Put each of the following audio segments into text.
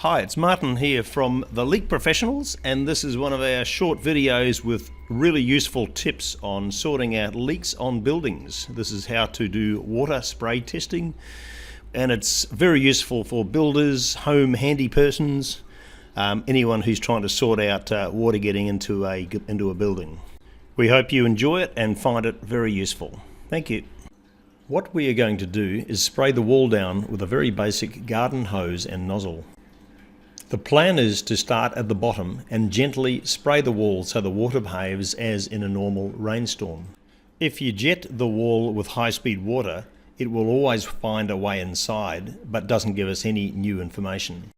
Hi, it's Martin here from The Leak Professionals, and this is one of our short videos with really useful tips on sorting out leaks on buildings. This is how to do water spray testing, and it's very useful for builders, home handy persons, anyone who's trying to sort out water getting into a building. We hope you enjoy it and find it very useful. Thank you. What we are going to do is spray the wall down with a very basic garden hose and nozzle. The plan is to start at the bottom and gently spray the wall so the water behaves as in a normal rainstorm. If you jet the wall with high-speed water, it will always find a way inside, but doesn't give us any new information.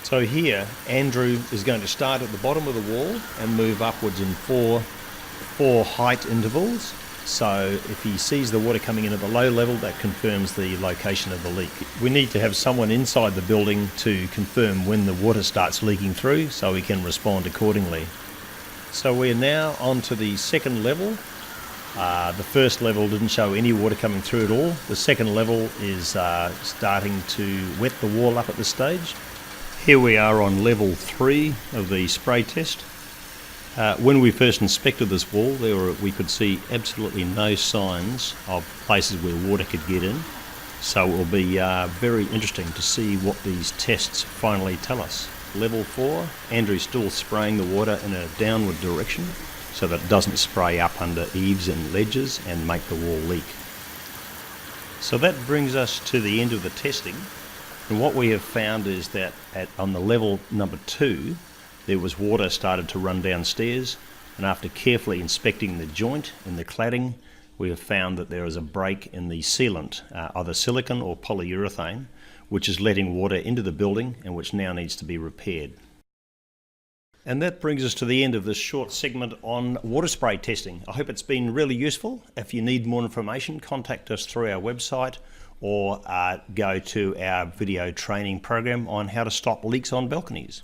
So here, Andrew is going to start at the bottom of the wall and move upwards in four height intervals. So if he sees the water coming in at the low level, that confirms the location of the leak. We need to have someone inside the building to confirm when the water starts leaking through so we can respond accordingly. So we're now on to the second level. The first level didn't show any water coming through at all. The second level is starting to wet the wall up at this stage. Here we are on level 3 of the spray test. When we first inspected this wall, we could see absolutely no signs of places where water could get in. So it will be very interesting to see what these tests finally tell us. Level 4, Andrew's still spraying the water in a downward direction so that it doesn't spray up under eaves and ledges and make the wall leak. So that brings us to the end of the testing. And what we have found is that on the level number 2, there was water started to run downstairs, and after carefully inspecting the joint in the cladding, we have found that there is a break in the sealant, either silicone or polyurethane, which is letting water into the building and which now needs to be repaired. And that brings us to the end of this short segment on water spray testing. I hope it's been really useful. If you need more information, contact us through our website or go to our video training program on how to stop leaks on balconies.